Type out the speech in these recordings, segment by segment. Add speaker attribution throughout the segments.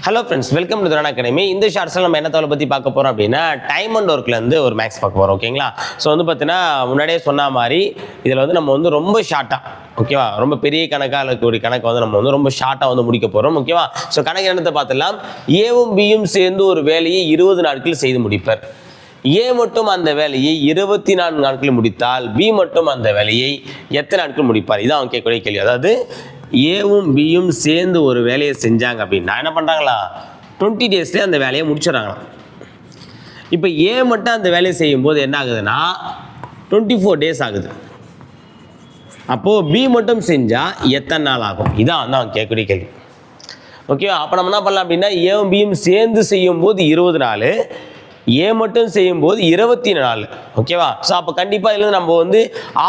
Speaker 1: Hello friends, welcome to துரான் academy. இந்த ஷார்ட்ஸில் நம்ம என்ன தகவலை பற்றி பார்க்க போகிறோம் அப்படின்னா, டைம் அண்ட் ஒர்க்லேருந்து ஒரு மேக்ஸ் பார்க்க போகிறோம். ஓகேங்களா? ஸோ பார்த்தீங்கன்னா முன்னாடியே சொன்ன மாதிரி இதில் நம்ம ரொம்ப ஷார்ட்டாக, ஓகேவா, ரொம்ப பெரிய கணக்காக இருக்கக்கூடிய கணக்கை நம்ம ரொம்ப ஷார்ட்டாக முடிக்க போகிறோம். ஓகேவா? ஸோ கணக்கு என்னத்தை பார்த்துலாம். ஏவும் பியும் சேர்ந்து ஒரு வேலையை 20 நாட்களில் செய்து முடிப்பர். ஏ மட்டும் அந்த வேலையை 24 நாட்களில் முடித்தால் பி மட்டும் அந்த வேலையை எத்தனை நாட்கள் முடிப்பார்? இதான் அவங்க கேட்கக்கூடிய கேள்வி. அதாவது ஏவும் பியும் சேர்ந்து ஒரு வேலையை செஞ்சாங்க அப்படின்னா என்ன பண்ணுறாங்களா, 20 டேஸ்லேயே அந்த வேலையை முடிச்சிடறாங்களாம். இப்போ ஏ மட்டும் அந்த வேலையை செய்யும்போது என்ன ஆகுதுன்னா 24 டேஸ் ஆகுது. அப்போது பி மட்டும் செஞ்சால் எத்தனை நாள் ஆகும்? இதான் அவங்க கேட்கக்கூடிய கேள்வி. ஓகேவா? அப்போ நம்ம என்ன பண்ணலாம் அப்படின்னா, ஏவும் பியும் சேர்ந்து செய்யும்போது 20 நாள், ஏ மட்டும் செய்யும்போது 24. ஓகேவா? ஸோ அப்போ கண்டிப்பாக இதில் நம்ம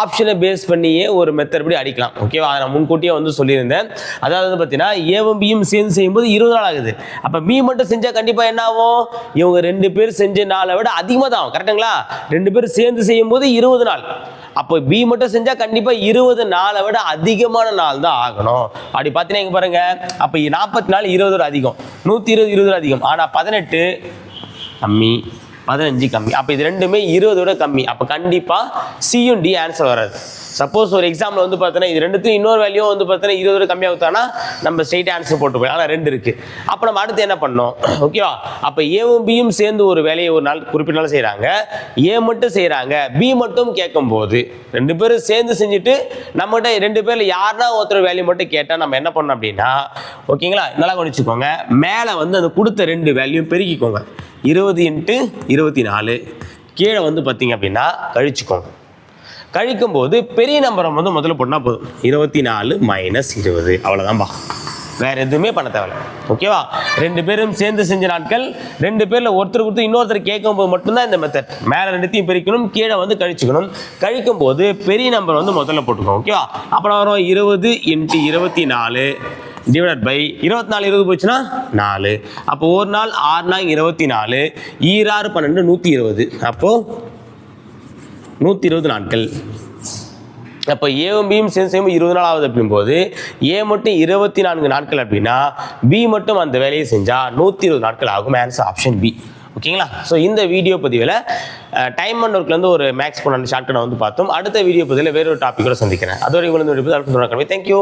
Speaker 1: ஆப்ஷனை பேஸ் பண்ணியே ஒரு மெத்தட் படி அடிக்கலாம். ஓகேவா? அதை நான் முன்கூட்டியே சொல்லியிருந்தேன். அதாவது பார்த்தீங்கன்னா ஏவும் பியும் சேர்ந்து செய்யும்போது 20 நாள் ஆகுது. அப்போ பி மட்டும் செஞ்சால் கண்டிப்பாக என்ன ஆகும்? இவங்க 2 பேர் செஞ்ச நாளை விட அதிகமாக தான் ஆகும். கரெக்டுங்களா? 2 பேர் சேர்ந்து செய்யும்போது 20 நாள். அப்போ பி மட்டும் செஞ்சால் கண்டிப்பாக 20 நாளை விட அதிகமான நாள் தான் ஆகணும். அப்படி பார்த்தீங்கன்னா இங்கே பாருங்கள், அப்போ 44 20 அதிகம், 120 20 அதிகம். ஆனால் 18 கம்மி, 15 கம்மி. அப்போ இது ரெண்டுமே 20 கம்மி. அப்போ கண்டிப்பாக சியும் டி ஆன்சர் வராது. சப்போஸ் ஒரு எக்ஸாம்பிள் பார்த்தீங்கன்னா இது ரெண்டுத்தையும் இன்னொரு வேல்யூ பார்த்தீங்கன்னா 20 கம்மியாக ஊற்றானா நம்ம ஸ்ட்ரெயிட் ஆன்சர் போட்டுருப்போம். ஆனால் 2 இருக்குது. அப்போ நம்ம அடுத்து என்ன பண்ணோம்? ஓகேவா? அப்போ ஏவும் பியும் சேர்ந்து ஒரு வேலையை ஒரு நாள் குறிப்பிட்ட நாள் செய்கிறாங்க, ஏ மட்டும் செய்கிறாங்க, பி மட்டும் கேட்கும்போது 2 பேரும் சேர்ந்து செஞ்சுட்டு நம்மகிட்ட 2 பேரில் யாருன்னா ஒருத்தர் வேல்யூ மட்டும் கேட்டால் நம்ம என்ன பண்ணோம் அப்படின்னா, ஓகேங்களா, நல்லா கவனிச்சுக்கோங்க, மேலே அந்த கொடுத்த 2 வேல்யூ பெருக்கிக்கோங்க. 20 × 24 கீழே பார்த்தீங்க அப்படின்னா கழிச்சுக்கோங்க. கழிக்கும்போது பெரிய நம்பரை முதல்ல போட்டால் போதும். 24 - 20 அவ்வளோதான்பா. வேறு எதுவுமே பண்ண தேவையில்ல. ஓகேவா? 2 பேரும் சேர்ந்து செஞ்ச நாட்கள், 2 பேரில் ஒருத்தர் கொடுத்து இன்னொருத்தர் கேட்கும்போது மட்டும்தான் இந்த மெத்தட். மேலே 2த்தையும் பெருக்கணும், கீழே கழிச்சுக்கணும். கழிக்கும்போது பெரிய நம்பர் முதல்ல போட்டுக்கணும். ஓகேவா? அப்புறம் வரும் 20 × 24 டிவைட் பை 24 20 போச்சுன்னா 4. அப்போ ஒரு நாள் 6 நாள் 24, 6 12 120. அப்போது 120 நாட்கள். அப்போ ஏவும் பியும் சேர்ந்து செய்யும்போது 20 நாள் ஆகுது. அப்படிங்கும்போது ஏ மட்டும் 24 நாட்கள் அப்படின்னா பி மட்டும் அந்த வேலையை செஞ்சால் 120 நாட்கள் ஆகும். Answer option B. ஓகேங்களா? ஸோ இந்த வீடியோ பதிவில் டைம் அண்ட் ஒர்க்லேருந்து ஒரு மேக்ஸ் பண்ண ஷார்ட்கட்டை பார்த்தோம். அடுத்த வீடியோ பதிவில் வேறொரு டாப்பிக்கோட சந்திக்கிறேன். அதோட தேங்க்யூ.